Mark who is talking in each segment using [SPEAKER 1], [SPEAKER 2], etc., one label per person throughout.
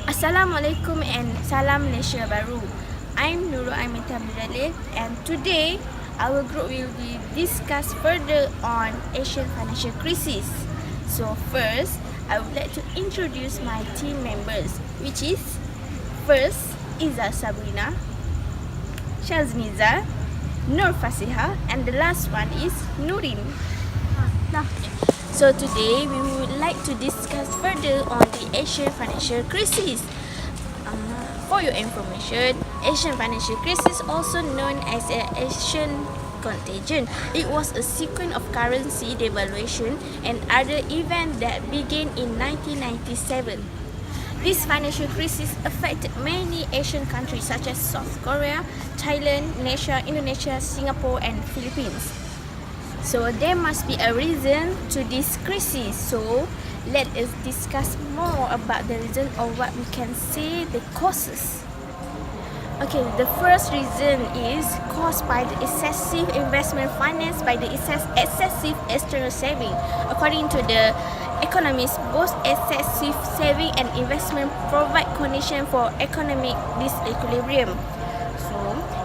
[SPEAKER 1] Assalamualaikum and Salam Malaysia Baru. I'm NURUL and today our group will be discuss further on Asian financial crisis. So first, I would like to introduce my team members, which is first IZZA Sabrina, SYAZNIEZAL, Fasihah, and the last one is NURIN. So today we would like to discuss further on the Asian financial crisis. For your information, Asian financial crisis, also known as an Asian contagion, it was a sequence of currency devaluation and other events that began in 1997. This financial crisis affected many Asian countries such as South Korea, Thailand, Malaysia, Indonesia, Singapore, and Philippines. So there must be a reason to this crisis. So let us discuss more about the reason, or what we can say the causes. Okay, the first reason is caused by the excessive investment financed by the excessive external saving. According to the economists, both excessive saving and investment provide condition for economic disequilibrium.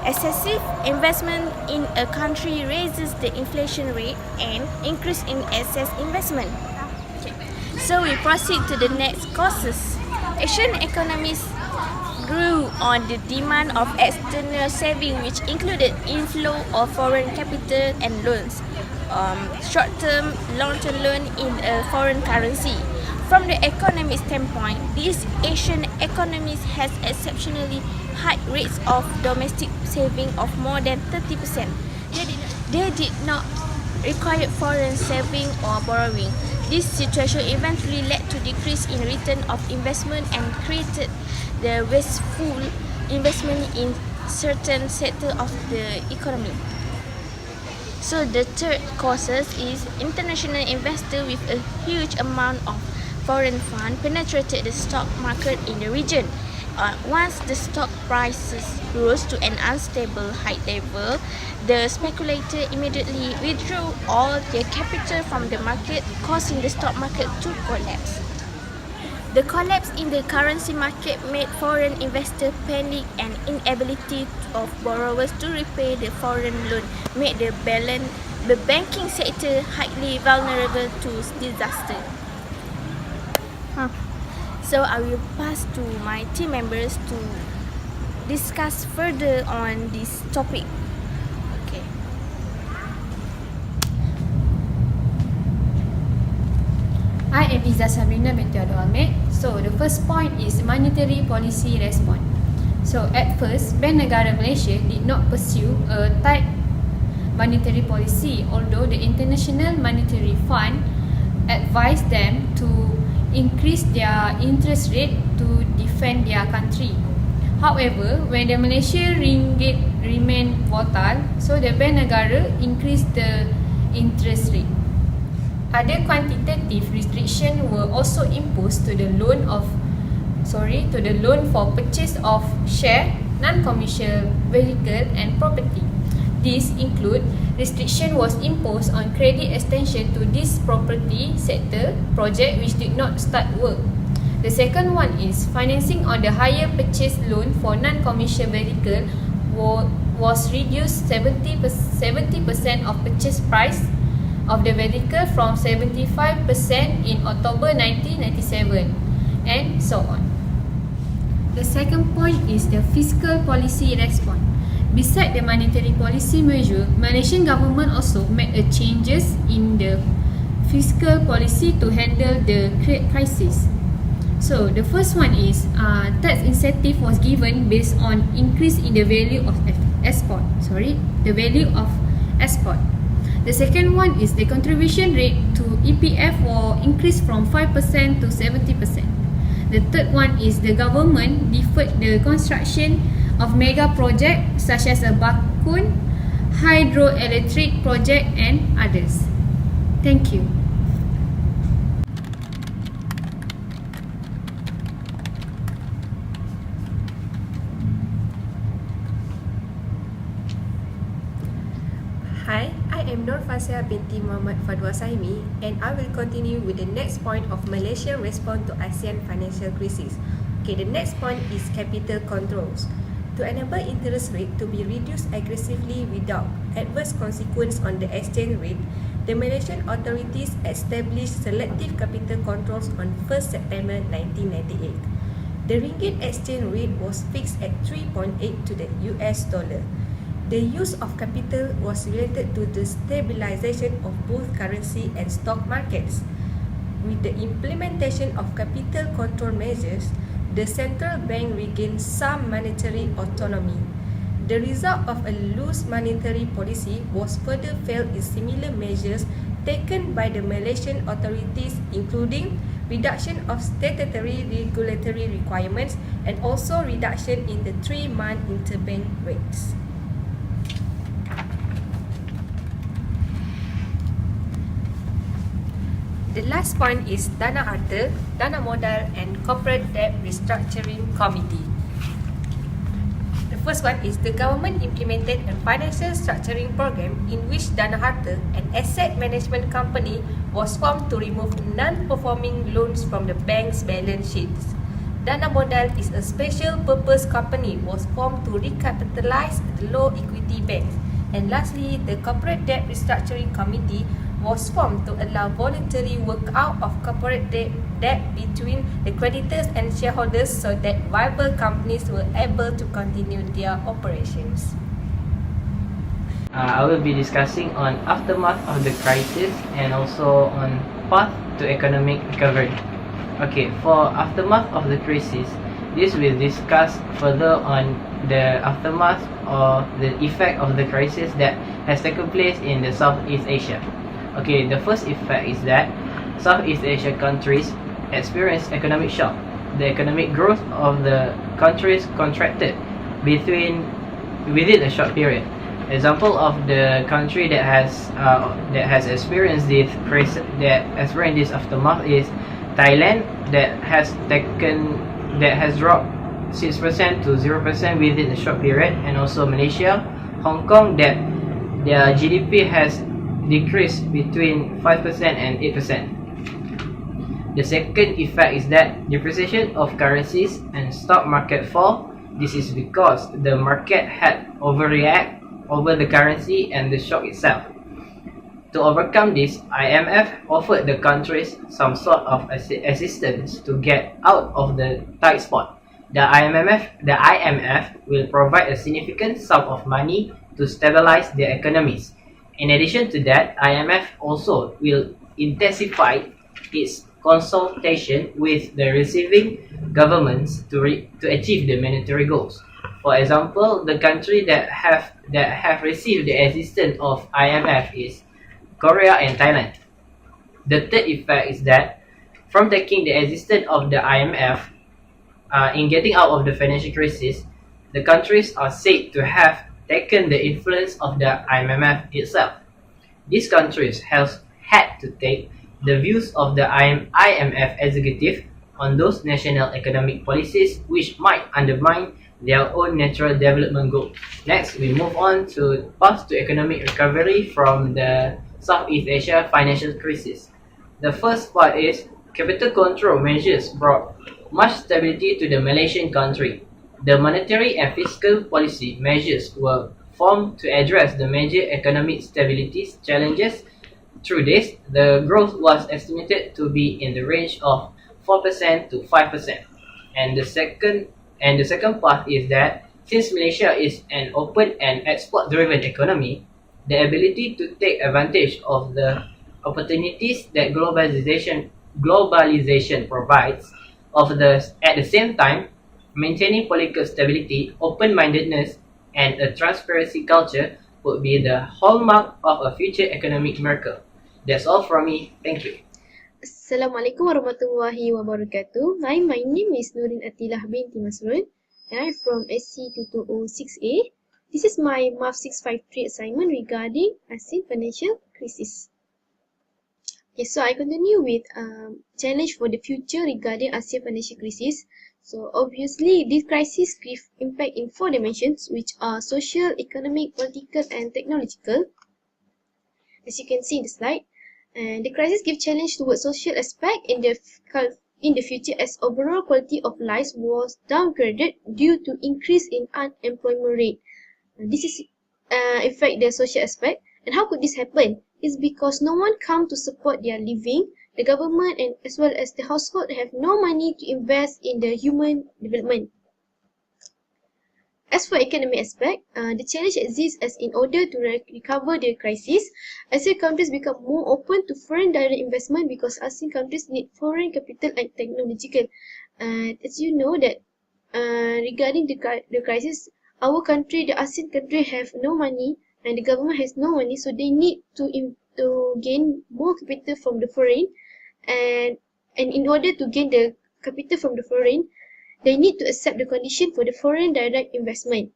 [SPEAKER 1] Excessive investment in a country raises the inflation rate and increase in excess investment. So we proceed to the next causes. Asian economies grew on the demand of external saving, which included inflow of foreign capital and loans, short-term, long-term loan in a foreign currency. From the economic standpoint, these Asian economies has exceptionally high rates of domestic saving of more than 30%. They did not require foreign saving or borrowing. This situation eventually led to decrease in return of investment and created the wasteful investment in certain sector of the economy. So the third causes is international investor with a huge amount of foreign fund penetrated the stock market in the region. Once the stock prices rose to an unstable high level, the speculator immediately withdrew all their capital from the market, causing the stock market to collapse. The collapse in the currency market made foreign investors panic, and inability of borrowers to repay the foreign loan made the banking sector highly vulnerable to disaster. So I will pass to my team members to discuss further on this topic. Okay.
[SPEAKER 2] I am IZZA Sabrina binti Abdul Hamid. So the first point is monetary policy response. So at first, Bank Negara Malaysia did not pursue a tight monetary policy, although the International Monetary Fund advised them to increase their interest rate to defend their country. However, when the Malaysian ringgit remained volatile, so the Bank Negara increased the interest rate. Other quantitative restrictions were also imposed to the loan for purchase of share, non-commercial vehicle and property. These include restriction was imposed on credit extension to this property sector project which did not start work. The second one is financing on the higher purchase loan for non-commercial vehicle was reduced 70% of purchase price of the vehicle from 75% in October 1997 and so on. The second point is the fiscal policy response. Besides the monetary policy measure, Malaysian government also made changes in the fiscal policy to handle the crisis. So the first one is tax incentive was given based on increase in the value of export. The second one is the contribution rate to EPF will increase from 5% to 70%. The third one is the government deferred the construction of mega projects such as a Bakun hydroelectric project and others. Thank you.
[SPEAKER 3] Hi, I am Fasihah binti Muhammad Fadwa Saimi, and I will continue with the next point of Malaysian response to ASEAN financial crisis. Okay, the next point is capital controls. To enable interest rate to be reduced aggressively without adverse consequence on the exchange rate, the Malaysian authorities established selective capital controls on 1st September 1998. The ringgit exchange rate was fixed at 3.8 to the US dollar. The use of capital was related to the stabilization of both currency and stock markets. With the implementation of capital control measures, the central bank regained some monetary autonomy. The result of a loose monetary policy was further felt in similar measures taken by the Malaysian authorities, including reduction of statutory regulatory requirements and also reduction in the 3-month interbank rates. The last point is Dana Harta, Dana Modal and Corporate Debt Restructuring Committee. The first one is the government implemented a financial structuring program in which Dana Harta, an asset management company, was formed to remove non-performing loans from the bank's balance sheets. Dana Modal is a special purpose company was formed to recapitalize the low equity banks. And lastly, the Corporate Debt Restructuring Committee was formed to allow voluntary workout of corporate debt between the creditors and shareholders so that viable companies were able to continue their operations.
[SPEAKER 4] I will be discussing on aftermath of the crisis and also on path to economic recovery. Okay, for aftermath of the crisis, this will discuss further on the aftermath or the effect of the crisis that has taken place in the Southeast Asia. Okay, the first effect is that Southeast Asia countries experienced economic shock. The economic growth of the countries contracted within a short period. Example of the country that has experienced this aftermath is Thailand that has dropped 6% to 0% within a short period, and also Malaysia, Hong Kong that their GDP has decreased between 5% and 8%. The second effect is that depreciation of currencies and stock market fall. This is because the market had overreact over the currency and the shock itself. To overcome this, IMF offered the countries some sort of assistance to get out of the tight spot. The IMF will provide a significant sum of money to stabilize their economies. In addition to that, IMF also will intensify its consultation with the receiving governments to achieve the monetary goals. For example, the country that have received the assistance of IMF is Korea and Thailand. The third effect is that from taking the assistance of the IMF in getting out of the financial crisis, the countries are said to have taken the influence of the IMF itself. These countries have had to take the views of the IMF executive on those national economic policies which might undermine their own natural development goals. Next, we move on to path to economic recovery from the Southeast Asia financial crisis. The first part is capital control measures brought much stability to the Malaysian country. The monetary and fiscal policy measures were formed to address the major economic stability challenges. Through this, the growth was estimated to be in the range of 4% to 5%. And the second part is that since Malaysia is an open and export-driven economy, the ability to take advantage of the opportunities that globalization provides at the same time maintaining political stability, open-mindedness, and a transparency culture would be the hallmark of a future economic miracle. That's all from me. Thank you.
[SPEAKER 5] Assalamualaikum warahmatullahi wabarakatuh. Hi, my name is Nurin Atilah binti Masrun and I'm from SC220-6A. This is my Math 653 assignment regarding ASEAN financial crisis. Okay, so I continue with challenge for the future regarding ASEAN financial crisis. So obviously, this crisis gives impact in 4 dimensions, which are social, economic, political, and technological. As you can see in the slide, and the crisis gives challenge towards social aspect in in the future as overall quality of life was downgraded due to increase in unemployment rate. This is affect the social aspect. And how could this happen? It's because no one come to support their living. The government and as well as the household have no money to invest in the human development. As for economic aspect, the challenge exists as in order to recover the crisis, ASEAN countries become more open to foreign direct investment because ASEAN countries need foreign capital and technological. As you know that regarding the crisis, our country, the ASEAN country, have no money and the government has no money, so they need to gain more capital from the foreign, and in order to gain the capital from the foreign, they need to accept the condition for the foreign direct investment.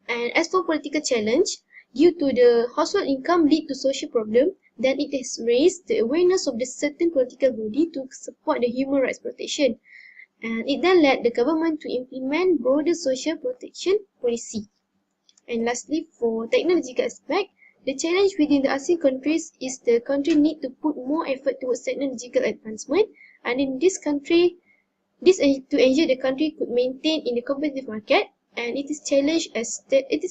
[SPEAKER 5] And as for political challenge, due to the household income lead to social problem, then it has raised the awareness of the certain political body to support the human rights protection. And it then led the government to implement broader social protection policy. And lastly, for technological aspect, the challenge within the ASEAN countries is the country need to put more effort towards technological advancement, and in this country, this to ensure the country could maintain in the competitive market, and it is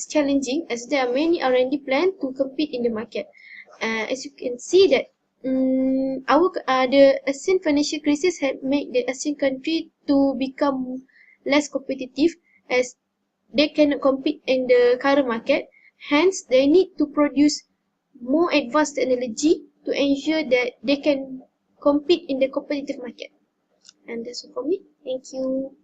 [SPEAKER 5] challenging as there are many R&D plans to compete in the market. As you can see that the ASEAN financial crisis had made the ASEAN country to become less competitive as they cannot compete in the current market. Hence, they need to produce more advanced technology to ensure that they can compete in the competitive market. And that's all for me. Thank you.